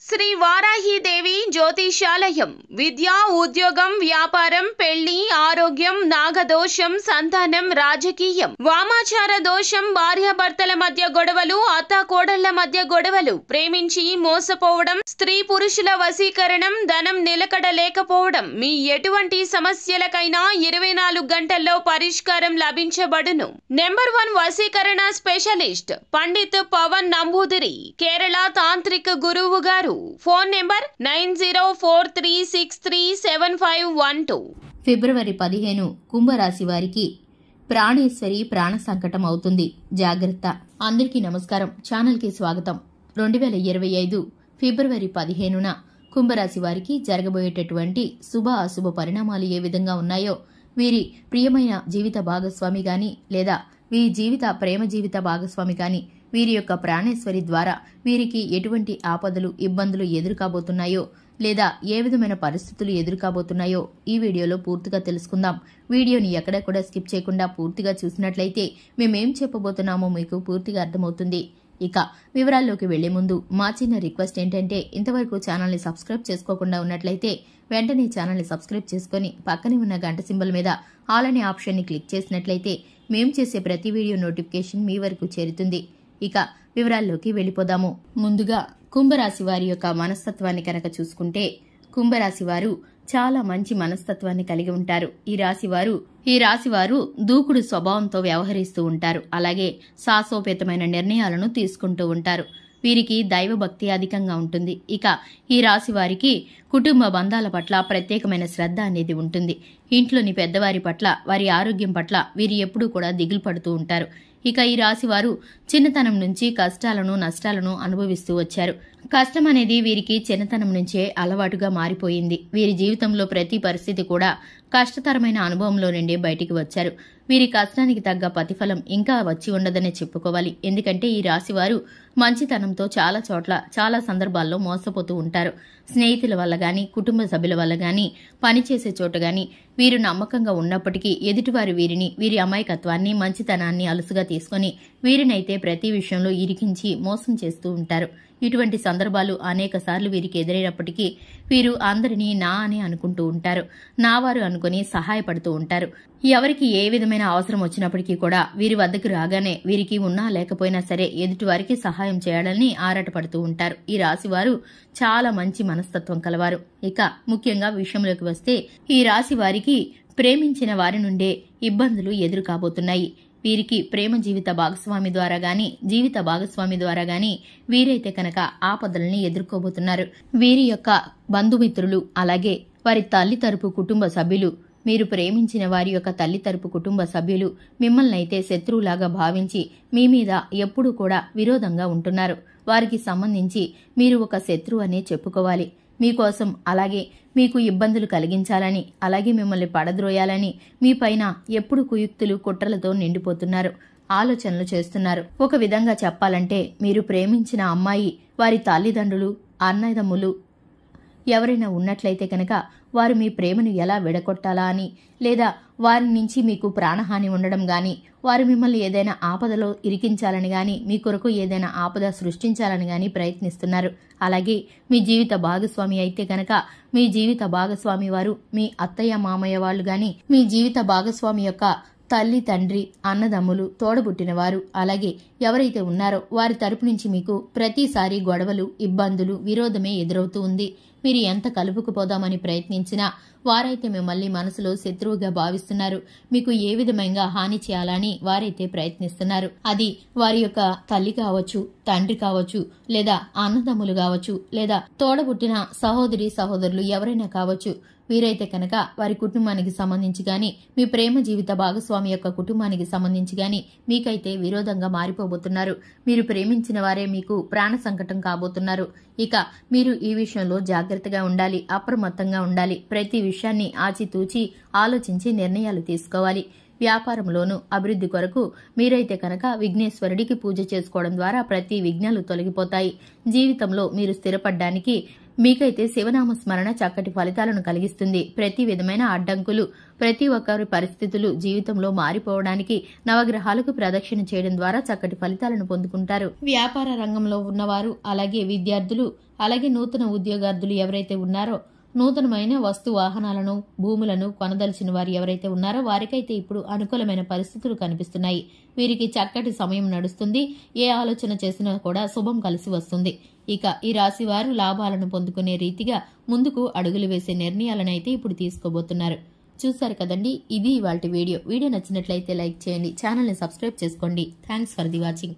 శ్రీ వారాహిదేవి జ్యోతిషాలయం విద్య, ఉద్యోగం, వ్యాపారం, పెళ్లి, ఆరోగ్యం, నాగదోషం, సంతానం, రాజకీయం, వామాచార దోషం, భార్యాభర్తల మధ్య గొడవలు, అత్తాకోడళ్ల మధ్య గొడవలు, ప్రేమించి మోసపోవడం, స్త్రీ పురుషుల వశీకరణం, ధనం నిలకడ లేకపోవడం, మీ ఎటువంటి సమస్యలకైనా 24 గంటల్లో పరిష్కారం లభించబడును. నెంబర్ 1 వశీకరణ స్పెషలిస్ట్ పండిత్ పవన్ నంబూదిరి, కేరళ తాంత్రిక గురువు గారు. Phone number 9043637512. ఫిబ్రవరి 15 కుంభరాశి వారికి ప్రాణేశ్వరి ప్రాణ సంకటం అవుతుంది, జాగ్రత్త. అందరికీ నమస్కారం, ఛానల్ కి స్వాగతం. 2025 ఫిబ్రవరి 15న కుంభరాశి వారికి జరగబోయేటటువంటి శుభ అశుభ పరిణామాలు ఏ విధంగా ఉన్నాయో, వీరి ప్రియమైన జీవిత భాగస్వామి గాని లేదా వీరి ప్రేమ జీవిత భాగస్వామి గాని వీరి యొక్క ప్రాణేశ్వరి ద్వారా వీరికి ఎటువంటి ఆపదలు, ఇబ్బందులు ఎదురుకాబోతున్నాయో లేదా ఏ విధమైన పరిస్థితులు ఎదురుకాబోతున్నాయో ఈ వీడియోలో పూర్తిగా తెలుసుకుందాం. వీడియోని ఎక్కడ కూడా స్కిప్ చేయకుండా పూర్తిగా చూసినట్లయితే మేమేం చెప్పబోతున్నామో మీకు పూర్తిగా అర్థమవుతుంది. ఇక వివరాల్లోకి వెళ్లే ముందు మా చిన్న రిక్వెస్ట్ ఏంటంటే, ఇంతవరకు ఛానల్ని సబ్స్క్రైబ్ చేసుకోకుండా ఉన్నట్లయితే వెంటనే ఛానల్ని సబ్స్క్రైబ్ చేసుకుని పక్కనే ఉన్న గంట సింబల్ మీద ఆల్ అనే ఆప్షన్ని క్లిక్ చేసినట్లయితే మేం చేసే ప్రతి వీడియో నోటిఫికేషన్ మీ వరకు చేరుతుంది. ఇక వివరాల్లోకి వెళ్ళిపోదాము. ముందుగా కుంభరాశి వారి యొక్క మనస్తత్వాన్ని కనుక చూసుకుంటే, కుంభరాశి వారు చాలా మంచి మనస్తత్వాన్ని కలిగి ఉంటారు. ఈ రాశివారు దూకుడు స్వభావంతో వ్యవహరిస్తూ ఉంటారు. అలాగే సాహసోపేతమైన నిర్ణయాలను తీసుకుంటూ ఉంటారు. వీరికి దైవభక్తి అధికంగా ఉంటుంది. ఇక ఈ రాశి వారికి కుటుంబ బంధాల పట్ల ప్రత్యేకమైన శ్రద్ధ అనేది ఉంటుంది. ఇంట్లోని పెద్దవారి పట్ల, వారి ఆరోగ్యం పట్ల వీరు ఎప్పుడూ కూడా దిగులు పడుతూ ఉంటారు. ఇక ఈ రాశివారు చిన్నతనం నుంచి కష్టాలను, నష్టాలను అనుభవిస్తూ వచ్చారు. కష్టం అనేది వీరికి చిన్నతనం నుంచే అలవాటుగా మారిపోయింది. వీరి జీవితంలో ప్రతి పరిస్థితి కూడా కష్టతరమైన అనుభవంలో నుండి బయటికి వచ్చారు. వీరి కష్టానికి తగ్గ ప్రతిఫలం ఇంకా వచ్చి ఉండదనే చెప్పుకోవాలి. ఎందుకంటే ఈ రాశివారు మంచితనంతో చాలా చోట్ల, చాలా సందర్భాల్లో మోసపోతూ ఉంటారు. స్నేహితుల వల్ల గాని, కుటుంబ సభ్యుల వల్ల గాని, పనిచేసే చోట గాని వీరు నమ్మకంగా ఉన్నప్పటికీ ఎదుటివారు వీరి అమాయకత్వాన్ని, మంచితనాన్ని అలుసుగా తీసుకుని వీరినైతే ప్రతి విషయంలో ఇరికించి మోసం చేస్తూ ఉంటారు. ఇటువంటి సందర్భాలు అనేక సార్లు వీరికి ఎదురైనప్పటికీ వీరు అందరినీ నా అని అనుకుంటూ ఉంటారు. నావారు అనుకుని సహాయపడుతూ ఉంటారు. ఎవరికి ఏ విధమైన అవసరం వచ్చినప్పటికీ కూడా వీరి వద్దకు రాగానే వీరికి ఉన్నా లేకపోయినా సరే ఎదుటివారికి సహాయం చేయాలని ఆరాటపడుతూ ఉంటారు. ఈ రాశివారు చాలా మంచి మనస్తత్వం కలవారు. ఇక ముఖ్యంగా విషయంలోకి వస్తే, ఈ రాశి వారికి ప్రేమించిన వారి నుండే ఇబ్బందులు ఎదురు కాబోతున్నాయి. వీరికి ప్రేమ జీవిత భాగస్వామి ద్వారా గాని వీరైతే కనుక ఆపదల్ని ఎదుర్కోబోతున్నారు. వీరి యొక్క బంధుమిత్రులు, అలాగే వారి తల్లి తరపు కుటుంబ సభ్యులు, మీరు ప్రేమించిన వారి యొక్క తల్లి తరపు కుటుంబ సభ్యులు మిమ్మల్ని అయితే శత్రువులాగా భావించి మీ మీద ఎప్పుడూ కూడా విరోధంగా ఉంటున్నారు. వారికి సంబంధించి మీరు ఒక శత్రువు అనే చెప్పుకోవాలి. మీకోసం, అలాగే మీకు ఇబ్బందులు కలిగించాలని, అలాగే మిమ్మల్ని పడద్రోయాలని మీ పైన ఎప్పుడు కుయుక్తులు, కుట్రలతో నిండిపోతున్నారు. ఆలోచనలు చేస్తున్నారు. ఒక విధంగా చెప్పాలంటే, మీరు ప్రేమించిన అమ్మాయి, వారి తల్లిదండ్రులు, అన్నదమ్ములు ఎవరైనా ఉన్నట్లయితే కనుక వారు మీ ప్రేమను ఎలా విడగొట్టాలా అని, లేదా వారి నుంచి మీకు ప్రాణహాని ఉండడం గాని, వారు మిమ్మల్ని ఏదైనా ఆపదలో ఇరికించాలని గాని, మీ కొరకు ఏదైనా ఆపద సృష్టించాలని గాని ప్రయత్నిస్తున్నారు. అలాగే మీ జీవిత భాగస్వామి అయితే కనుక మీ జీవిత భాగస్వామి వారు మీ అత్తయ్య, మామయ్య వాళ్ళు గాని, మీ జీవిత భాగస్వామి యొక్క తల్లి, తండ్రి, అన్నదమ్ములు, తోడబుట్టిన వారు, అలాగే ఎవరైతే ఉన్నారో వారి తరపు నుంచి మీకు ప్రతిసారి గొడవలు, ఇబ్బందులు, విరోధమే ఎదురవుతూ ఉంది. మీరు ఎంత కలుపుకుపోదామని ప్రయత్నించినా వారైతే మిమ్మల్ని మనసులో శత్రువుగా భావిస్తున్నారు. మీకు ఏ విధంగా హాని చేయాలని వారైతే ప్రయత్నిస్తున్నారు. అది వారి యొక్క తల్లి కావచ్చు, తండ్రి కావచ్చు, లేదా అన్నదమ్ములు కావచ్చు, లేదా తోడబుట్టిన సహోదరి, సహోదరులు ఎవరైనా కావచ్చు. వీరైతే కనుక వారి కుటుంబానికి సంబంధించి గాని, మీ ప్రేమ జీవిత భాగస్వామి యొక్క కుటుంబానికి సంబంధించి గాని మీకైతే విరోధంగా మారిపోబోతున్నారు. మీరు ప్రేమించిన వారే మీకు ప్రాణ సంకటం కాబోతున్నారు. ఇక మీరు ఈ విషయంలో జాగ్రత్తగా ఉండాలి, అప్రమత్తంగా ఉండాలి. ప్రతి విషయాన్ని ఆచితూచి ఆలోచించి నిర్ణయాలు తీసుకోవాలి. వ్యాపారంలోనూ అభివృద్ధి కొరకు మీరైతే కనుక విఘ్నేశ్వరుడికి పూజ చేసుకోవడం ద్వారా ప్రతి విఘ్నాలు తొలగిపోతాయి. జీవితంలో మీరు స్థిరపడ్డానికి మీకైతే శివనామ స్మరణ చక్కటి ఫలితాలను కలిగిస్తుంది. ప్రతి విధమైన అడ్డంకులు, ప్రతి ఒక్కరి పరిస్థితులు జీవితంలో మారిపోవడానికి నవగ్రహాలకు ప్రదక్షిణ చేయడం ద్వారా చక్కటి ఫలితాలను పొందుకుంటారు. వ్యాపార రంగంలో ఉన్నవారు, అలాగే విద్యార్థులు, అలాగే నూతన ఉద్యోగార్థులు ఎవరైతే ఉన్నారో, నూతనమైన వస్తు వాహనాలను, భూములను కొనదలిచిన వారు ఎవరైతే ఉన్నారో వారికైతే ఇప్పుడు అనుకూలమైన పరిస్థితులు కనిపిస్తున్నాయి. వీరికి చక్కటి సమయం నడుస్తుంది. ఏ ఆలోచన చేసినా కూడా శుభం కలిసి వస్తుంది. ఇక ఈ రాశి వారు లాభాలను పొందుకునే రీతిగా ముందుకు అడుగులు వేసే నిర్ణయాలను అయితే ఇప్పుడు తీసుకోబోతున్నారు. చూశారు కదండి, ఇది ఇవాల్టి వీడియో. వీడియో నచ్చినట్లయితే లైక్ చేయండి, ఛానల్ని సబ్స్క్రైబ్ చేసుకోండి. Thanks for the watching.